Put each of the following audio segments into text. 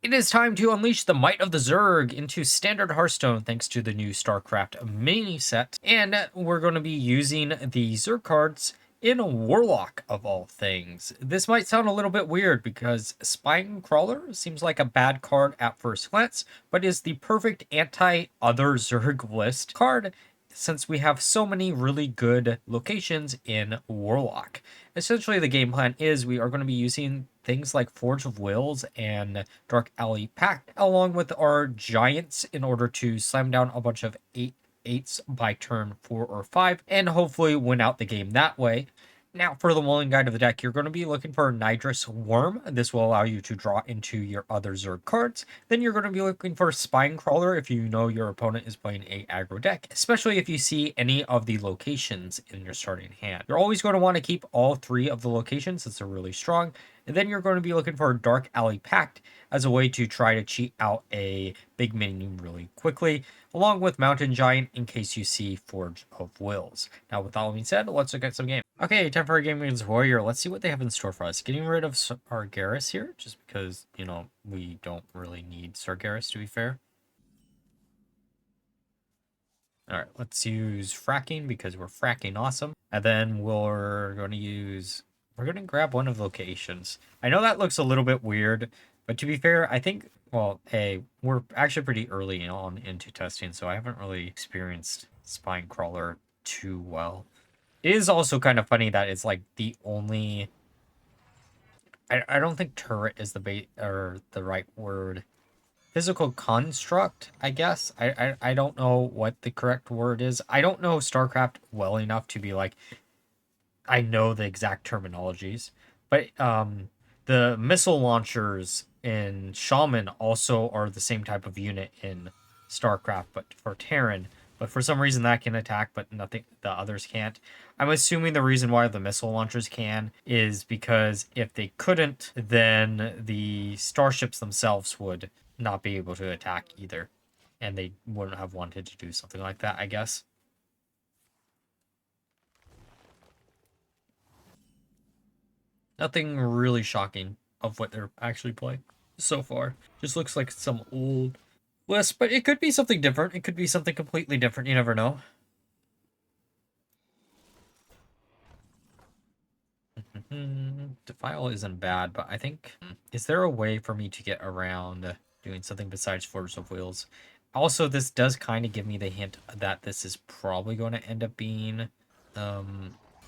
It is time to unleash the might of the Zerg into Standard Hearthstone thanks to the new Starcraft Miniset. And we're going to be using the Zerg Cards in Warlock of all things. This might sound a little bit weird because Spine Crawler seems like a bad card at first glance, but is the perfect anti-other Zerg list card since we have so many really good locations in Warlock. Essentially, the game plan is we are going to be using things like Forge of Wills and Dark Alley Pact, along with our giants in order to slam down a bunch of 8/8s by turn 4 or 5, and hopefully win out the game that way. Now, for the Mulligan guide of the deck, you're going to be looking for a Nidris Worm. This will allow you to draw into your other Zerg cards. Then you're going to be looking for Spine Crawler if you know your opponent is playing a aggro deck, especially if you see any of the locations in your starting hand. You're always going to want to keep all 3 of the locations since they're really strong. And then you're going to be looking for a Dark Alley Pact as a way to try to cheat out a big minion really quickly, along with Mountain Giant in case you see Forge of Wills. Now, with all being said, let's look at some games. Okay, time for a game against Warrior. Let's see what they have in store for us. Getting rid of Sargeras here, just because, you know, we don't really need Sargeras, to be fair. Alright, let's use fracking because we're fracking awesome. And then we're going to use... We're going to grab one of the locations. I know that looks a little bit weird, but to be fair, I think, well, hey, we're actually pretty early on into testing, so I haven't really experienced Spine Crawler too well. It is also kind of funny that it's like the only... I don't think turret is the right word. Physical construct, I guess. I don't know what the correct word is. I don't know StarCraft well enough to be like, I know the exact terminologies, but the missile launchers in Shaman also are the same type of unit in StarCraft, but for Terran. But for some reason that can attack, but nothing the others can't. I'm assuming the reason why the missile launchers can is because if they couldn't, then the starships themselves would not be able to attack either. And they wouldn't have wanted to do something like that, I guess. Nothing really shocking of what they're actually playing so far. Just looks like some old list, but it could be something different. It could be something completely different. You never know. Defile isn't bad, but I think... Is there a way for me to get around doing something besides Force of Wheels? Also, this does kind of give me the hint that this is probably going to end up being...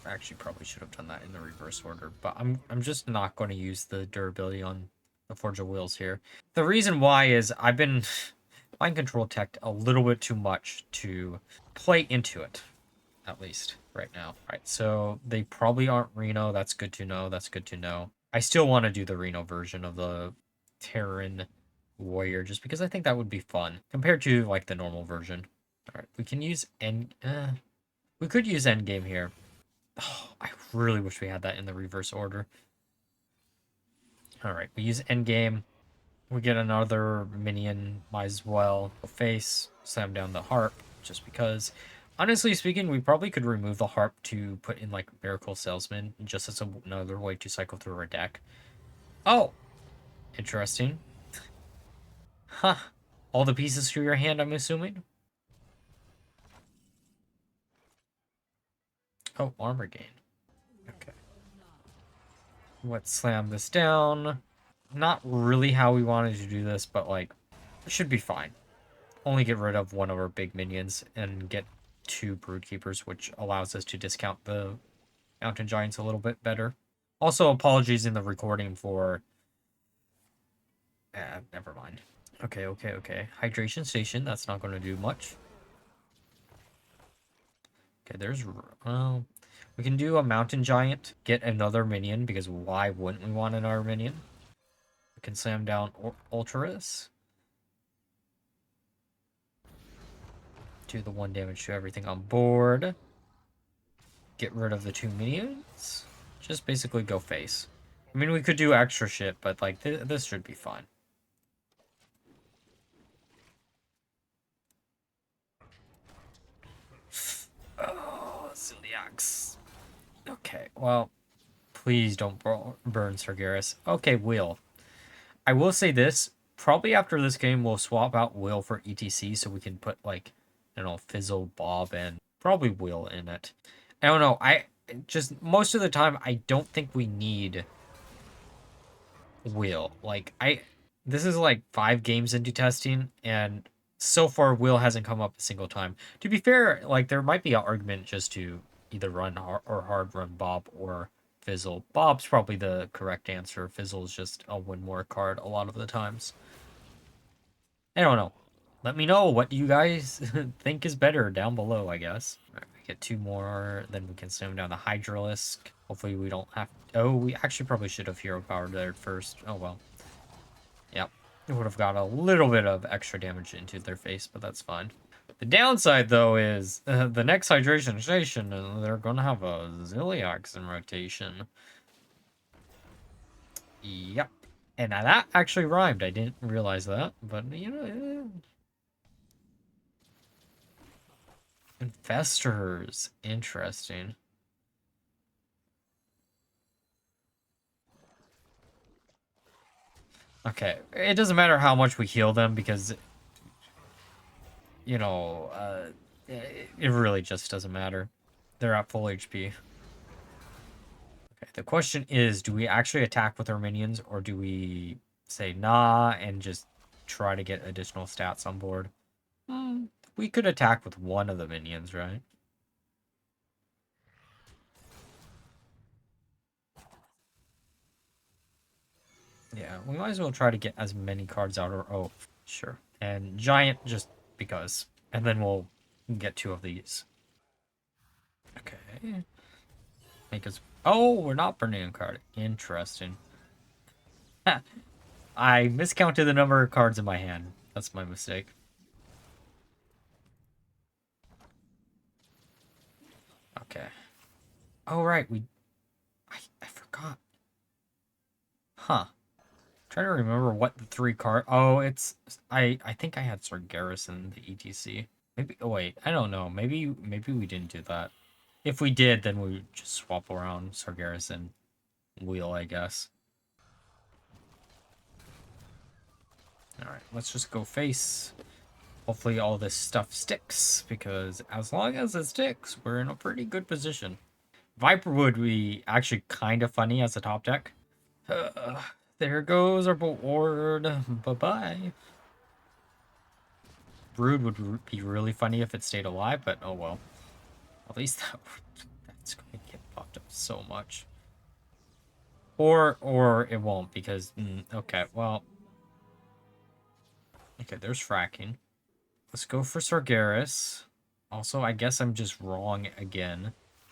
Actually, probably should have done that in the reverse order, but I'm just not going to use the durability on the Forge of Wheels here. The reason why is I've been mind control tech a little bit too much to play into it, at least right now. All right, so they probably aren't Reno. That's good to know. That's good to know. I still want to do the Reno version of the Terran Warrior just because I think that would be fun compared to like the normal version. All right, we can use we could use Endgame here. Oh, I really wish we had that in the reverse order. Alright, we use Endgame. We get another minion, might as well. Face, slam down the harp, just because. Honestly speaking, we probably could remove the harp to put in, like, Miracle Salesman, just as another way to cycle through our deck. Oh! Interesting. Huh. All the pieces through your hand, I'm assuming? Oh, armor gain. Okay. Let's slam this down. Not really how we wanted to do this, but, like, it should be fine. Only get rid of one of our big minions and get 2 Broodkeepers, which allows us to discount the Mountain Giants a little bit better. Also, apologies in the recording for... never mind. Okay. Hydration Station, that's not going to do much. Okay, there's... Well, we can do a Mountain Giant, get another minion, because why wouldn't we want another minion? We can slam down Ultras. Do the 1 damage to everything on board. Get rid of the 2 minions. Just basically go face. I mean, we could do extra shit, but, like, this should be fine. Oh, Zodiacs. Okay, well, please don't burn Sargeras. Okay, I will say this. Probably after this game, we'll swap out Will for ETC so we can put, like, I don't know, Fizzle, Bob, and probably Will in it. I don't know. I just, most of the time, I don't think we need Will. Like, this is like 5 games into testing, and so far, Will hasn't come up a single time. To be fair, like, there might be an argument just to either run or hard run Bob or Fizzle. Bob's probably the correct answer. Fizzle's just a win more card a lot of the times. I don't know. Let me know what you guys think is better down below, I guess. All right, we get 2 more, then we can swim down the Hydralisk. Hopefully we don't have... Oh, we actually probably should have hero powered there first. Oh, well. Yep. It would have got a little bit of extra damage into their face, but that's fine. The downside, though, is the next hydration station, they're going to have a Zilliax in rotation. Yep. And now that actually rhymed. I didn't realize that, but, you know... Investors. Interesting. Okay. It doesn't matter how much we heal them because, you know, it really just doesn't matter. They're at full HP. Okay, the question is, do we actually attack with our minions or do we say nah and just try to get additional stats on board? We could attack with one of the minions, right? Yeah, we might as well try to get as many cards out. Or oh, sure. And giant just because. And then we'll get 2 of these. Okay. Make us... Oh, we're not burning a card. Interesting. I miscounted the number of cards in my hand. That's my mistake. Okay. Oh, right. I forgot. Huh. Trying to remember what the 3 card... Oh, it's... I think I had Sargeras in the ETC. Maybe... Oh, wait. I don't know. Maybe we didn't do that. If we did, then we would just swap around Sargeras and Wheel, I guess. Alright, let's just go face. Hopefully all this stuff sticks, because as long as it sticks, we're in a pretty good position. Viper would be actually kind of funny as a top deck. There goes our board. Bye-bye. Brood would be really funny if it stayed alive, but oh well. At least that's going to get buffed up so much. Or it won't, because... okay, well... Okay, there's fracking. Let's go for Sargeras. Also, I guess I'm just wrong again.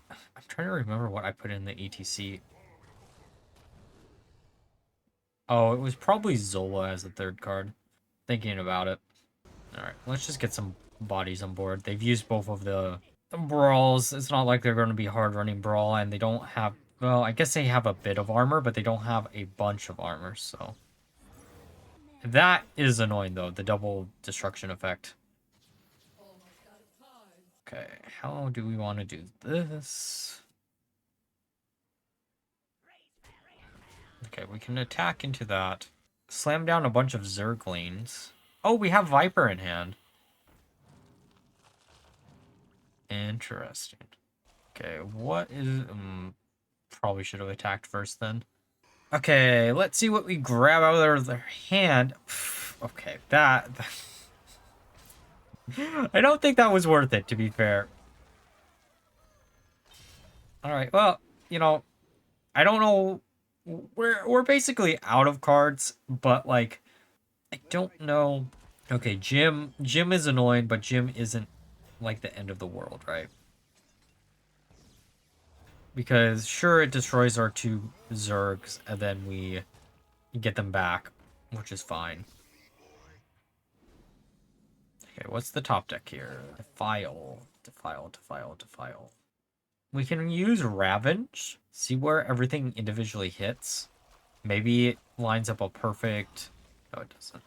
I'm trying to remember what I put in the ETC. Oh, it was probably Zola as the 3rd card. Thinking about it. Alright, let's just get some bodies on board. They've used both of the brawls. It's not like they're going to be hard running brawl, and they don't have... Well, I guess they have a bit of armor, but they don't have a bunch of armor, so... That is annoying, though, the double destruction effect. Okay, how do we want to do this? Okay, we can attack into that. Slam down a bunch of Zerglings. Oh, we have Viper in hand. Interesting. Okay, what is... probably should have attacked first then. Okay, let's see what we grab out of their hand. Okay, that... I don't think that was worth it, to be fair. Alright, well, you know, I don't know... We're basically out of cards, but, like, I don't know... Okay, Jim is annoying, but Jim isn't, like, the end of the world, right? Because, sure, it destroys our 2 Zergs, and then we get them back, which is fine. Okay, what's the top deck here? Defile. We can use Ravage. See where everything individually hits. Maybe it lines up a perfect... Oh, it doesn't.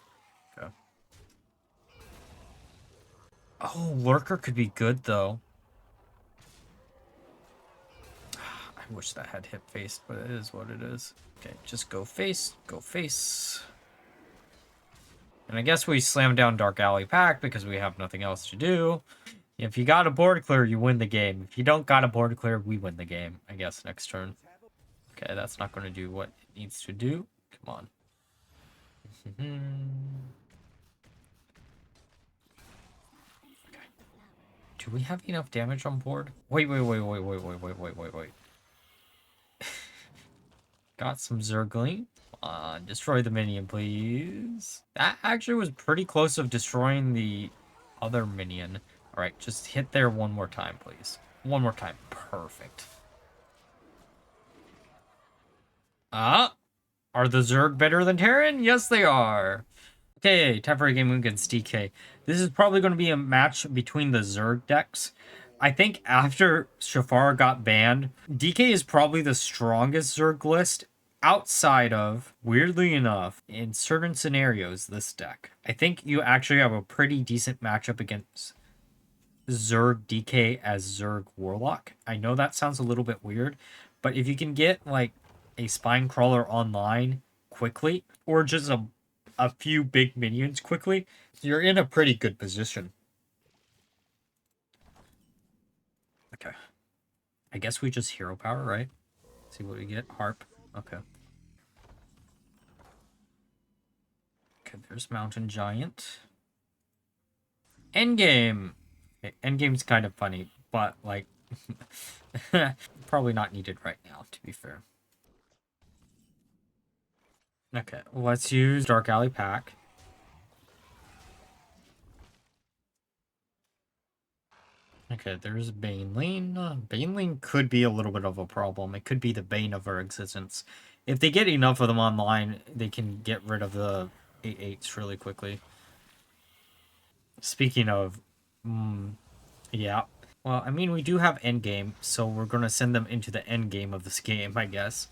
Okay. Oh, Lurker could be good, though. I wish that had hit face, but it is what it is. Okay, just go face, go face. And I guess we slam down Dark Alley Pack because we have nothing else to do. If you got a board clear, you win the game. If you don't got a board clear, we win the game, I guess, next turn. Okay, that's not going to do what it needs to do. Come on. Okay. Do we have enough damage on board? Wait. Got some Zergling. Destroy the minion, please. That actually was pretty close of destroying the other minion. All right, just hit there one more time, please. One more time. Perfect. Are the Zerg better than Terran? Yes, they are. Okay, time for a game against DK. This is probably going to be a match between the Zerg decks. I think after Shaffar got banned, DK is probably the strongest Zerg list outside of, weirdly enough, in certain scenarios, this deck. I think you actually have a pretty decent matchup against Zerg DK as Zerg Warlock. I know that sounds a little bit weird, but if you can get like a spine crawler online quickly, or just a few big minions quickly, you're in a pretty good position. Okay. I guess we just hero power, right? See what we get. Harp. Okay. Okay, there's Mountain Giant. Endgame. Okay, Endgame's kind of funny, but like probably not needed right now, to be fair. Okay, let's use Dark Alley Pack. Okay, there's Baneling. Baneling could be a little bit of a problem. It could be the bane of our existence. If they get enough of them online, they can get rid of the 8/8s really quickly. Speaking of, yeah. Well, I mean, we do have endgame, so we're going to send them into the endgame of this game, I guess.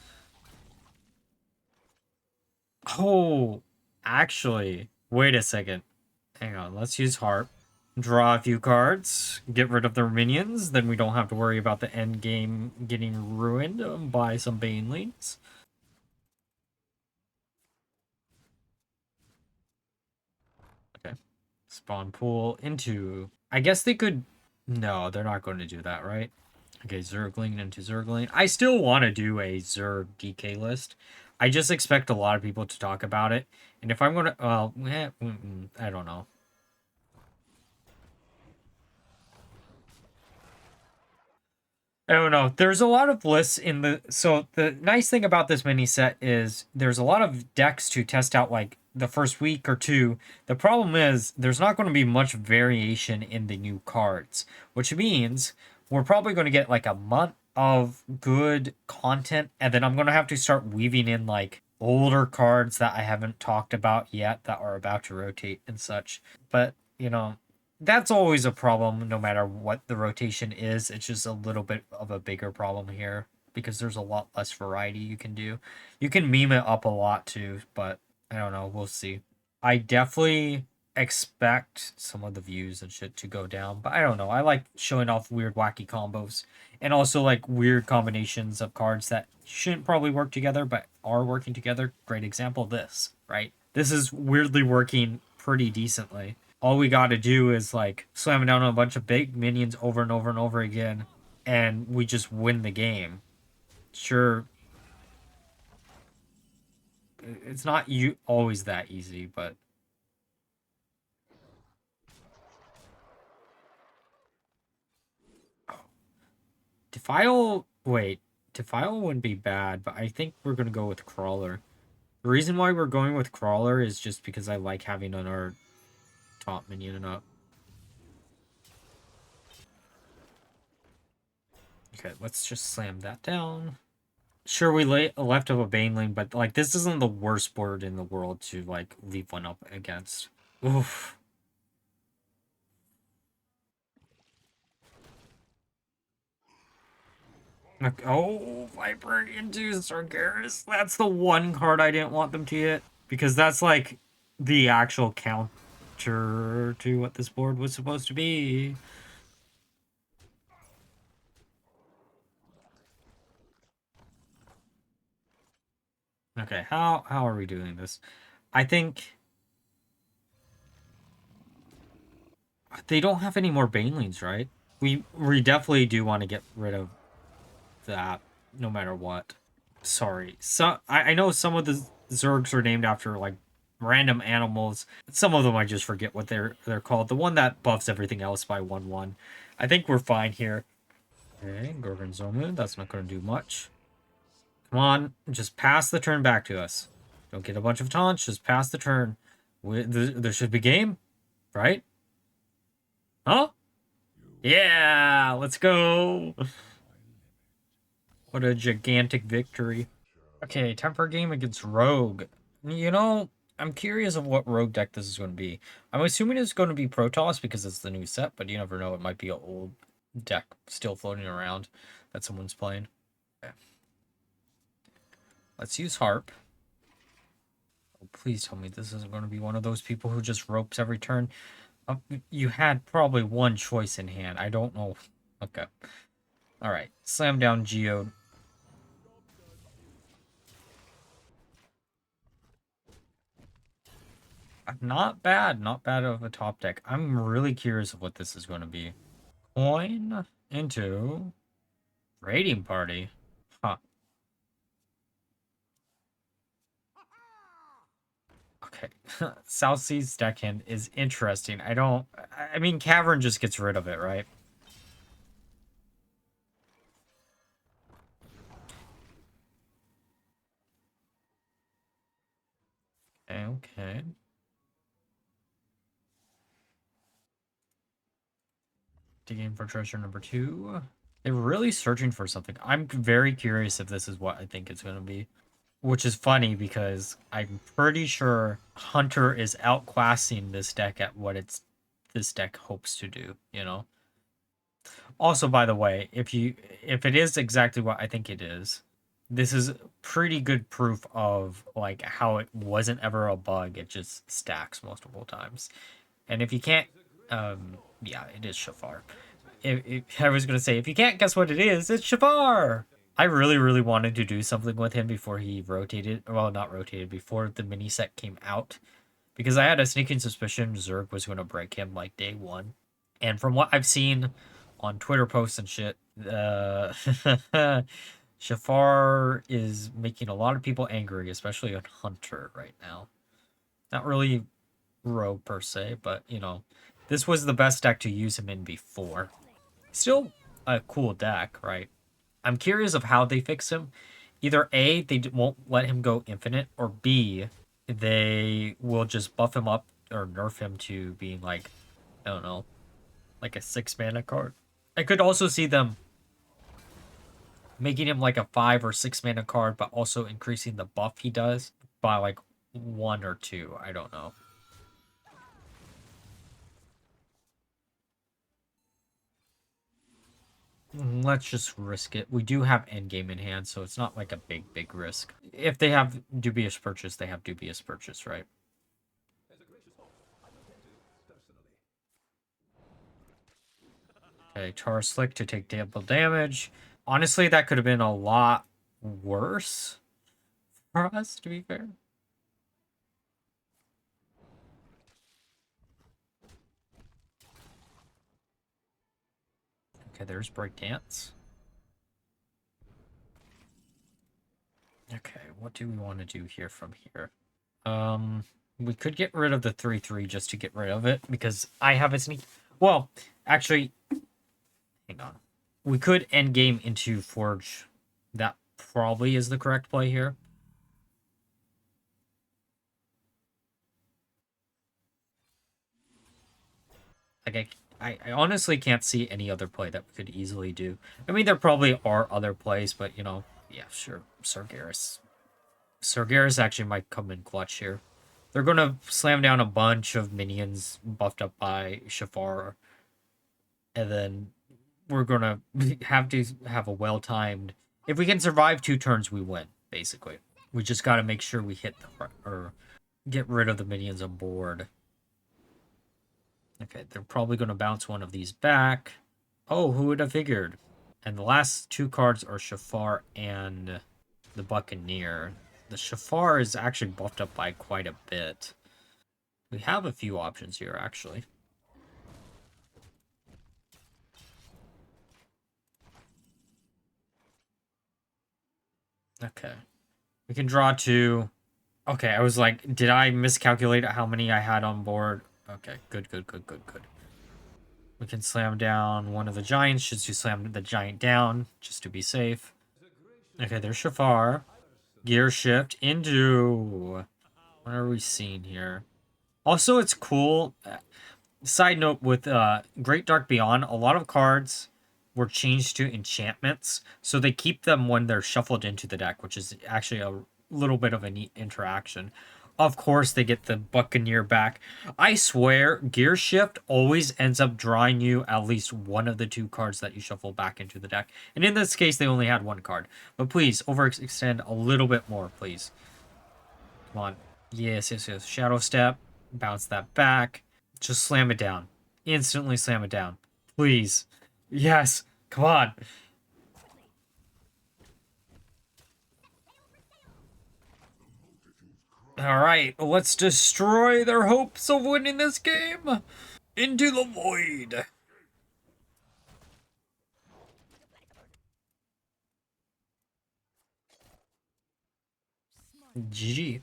Oh, actually, wait a second. Hang on, let's use Harp. Draw a few cards, get rid of their minions, then we don't have to worry about the end game getting ruined by some Banelings. Okay. Spawn pool into... I guess they could... No, they're not going to do that, right? Okay, Zergling into Zergling. I still want to do a Zerg DK list. I just expect a lot of people to talk about it. And if I'm going to... Well, I don't know. I don't know. There's a lot of lists in the... So the nice thing about this mini set is there's a lot of decks to test out like the first week or two. The problem is there's not going to be much variation in the new cards, which means we're probably going to get like a month of good content, and then I'm going to have to start weaving in like older cards that I haven't talked about yet that are about to rotate and such. But, you know, that's always a problem no matter what the rotation is. It's just a little bit of a bigger problem here because there's a lot less variety you can do. You can meme it up a lot too, but I don't know. We'll see. I definitely expect some of the views and shit to go down, but I don't know. I like showing off weird, wacky combos and also like weird combinations of cards that shouldn't probably work together but are working together. Great example, this, right? This is weirdly working pretty decently. All we got to do is like slam down a bunch of big minions over and over and over again, and we just win the game. Sure, it's not always that easy, but Defile. Wait, Defile wouldn't be bad, but I think we're gonna go with Crawler. The reason why we're going with Crawler is just because I like having on our top minion up. Okay, let's just slam that down. Sure, we left of a Baneling, but like this isn't the worst board in the world to like leave one up against. Oof. Like, oh, Viper into Sargeras. That's the one card I didn't want them to hit because that's like the actual counter to what this board was supposed to be. Okay, how are we doing this? I think They don't have any more banelings, right? We definitely do want to get rid of that, no matter what. Sorry. So I know some of the Zergs are named after like random animals. Some of them I just forget what they're called. The one that buffs everything else by 1/1. I think we're fine here. Okay, Gorgonzola, that's not going to do much. Come on, just pass the turn back to us. Don't get a bunch of taunts, just pass the turn. There should be game, right? Huh? Yeah, let's go. What a gigantic victory. Okay, temper game against Rogue. You know, I'm curious of what Rogue deck this is going to be. I'm assuming it's going to be Protoss because it's the new set, but you never know. It might be an old deck still floating around that someone's playing. Okay. Let's use Harp. Oh, please tell me this isn't going to be one of those people who just ropes every turn. You had probably one choice in hand. I don't know. Okay. Alright. Slam down Geode. Not bad. Not bad of a top deck. I'm really curious of what this is going to be. Coin into raiding party. Huh. Okay. South Seas deckhand is interesting. I mean, Cavern just gets rid of it, right? Okay, okay. Digging for treasure number 2. They're really searching for something. I'm very curious if this is what I think it's going to be. Which is funny because I'm pretty sure Hunter is outclassing this deck at what this deck hopes to do, you know? Also, by the way, if it is exactly what I think it is, this is pretty good proof of like how it wasn't ever a bug, it just stacks multiple times. And if you can't yeah, it is Shaffar. I was gonna say, if you can't guess what it is, it's Shaffar. I really, really wanted to do something with him before he rotated. Well, not rotated, before the mini set came out. Because I had a sneaking suspicion Zerg was going to break him like day one. And from what I've seen on Twitter posts and shit, Shaffar is making a lot of people angry, especially on Hunter right now. Not really Rogue per se, but, you know, this was the best deck to use him in before. Still a cool deck, right? I'm curious of how they fix him. Either A, they won't let him go infinite, or B, they will just buff him up or nerf him to being like, I don't know, like a 6-mana card. I could also see them making him like a 5 or 6-mana card, but also increasing the buff he does by like 1 or 2. I don't know. Let's just risk it. We do have endgame in hand, so it's not like a big risk. If they have dubious purchase, they have dubious purchase, right? Okay, Tar Slick to take double damage. Honestly, that could have been a lot worse for us, to be fair. Okay, there's Breakdance. Okay, what do we want to do here from here? We could get rid of the 3/3 just to get rid of it, because I have a sneak... Well, actually, hang on. We could end game into Forge. That probably is the correct play here. Like, I honestly can't see any other play that we could easily do. I mean, there probably are other plays, but, you know, yeah, sure. Sargeras. Sargeras actually might come in clutch here. They're going to slam down a bunch of minions buffed up by Shaffar. And then we're going to have a well-timed... If we can survive 2 turns, we win, basically. We just got to make sure we hit the... or get rid of the minions on board. Okay, they're probably going to bounce one of these back. Oh, who would have figured? And the last 2 cards are Shaffar and the Buccaneer. The Shaffar is actually buffed up by quite a bit. We have a few options here, actually. Okay. We can draw 2. Okay, I was like, did I miscalculate how many I had on board? Okay, good. We can slam down one of the giants just to slam the giant down, just to be safe. Okay, there's Shaffar. Gear shift into... What are we seeing here? Also, it's cool. Side note with Great Dark Beyond, a lot of cards were changed to enchantments, so they keep them when they're shuffled into the deck, which is actually a little bit of a neat interaction. Of course, they get the Buccaneer back. I swear, Gear Shift always ends up drawing you at least one of the 2 cards that you shuffle back into the deck. And in this case, they only had 1 card. But please, overextend a little bit more, please. Come on. Yes. Shadow Step. Bounce that back. Just slam it down. Instantly slam it down. Please. Yes. Come on. Alright, let's destroy their hopes of winning this game. Into the void. GG.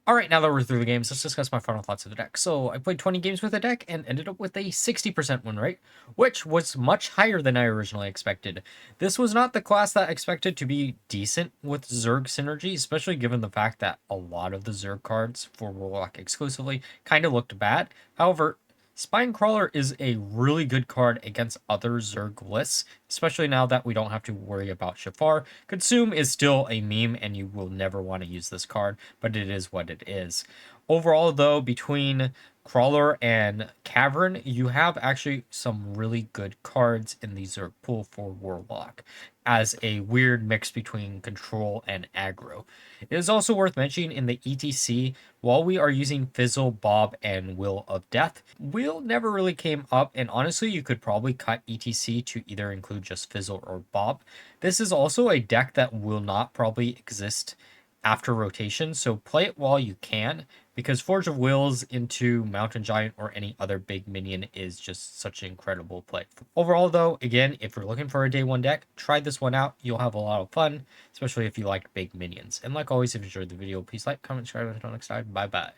Alright, now that we're through the games, let's discuss my final thoughts of the deck. So, I played 20 games with the deck and ended up with a 60% win rate, which was much higher than I originally expected. This was not the class that I expected to be decent with Zerg synergy, especially given the fact that a lot of the Zerg cards for Warlock exclusively kind of looked bad. However, Spinecrawler is a really good card against other Zerg lists, especially now that we don't have to worry about Shaffar. Consume is still a meme, and you will never want to use this card, but it is what it is. Overall, though, between Crawler and Cavern, you have actually some really good cards in the Zerg pool for Warlock, as a weird mix between control and aggro. It is also worth mentioning in the ETC, while we are using Fizzle, Bob, and Will of Death, Will never really came up, and honestly, you could probably cut ETC to either include just Fizzle or Bob. This is also a deck that will not probably exist after rotation, so play it while you can, because Forge of Wills into Mountain Giant or any other big minion is just such an incredible play. Overall, though, again, if you're looking for a day 1 deck, try this one out. You'll have a lot of fun, especially if you like big minions. And like always, if you enjoyed the video, please like, comment, subscribe, and until next time, bye-bye.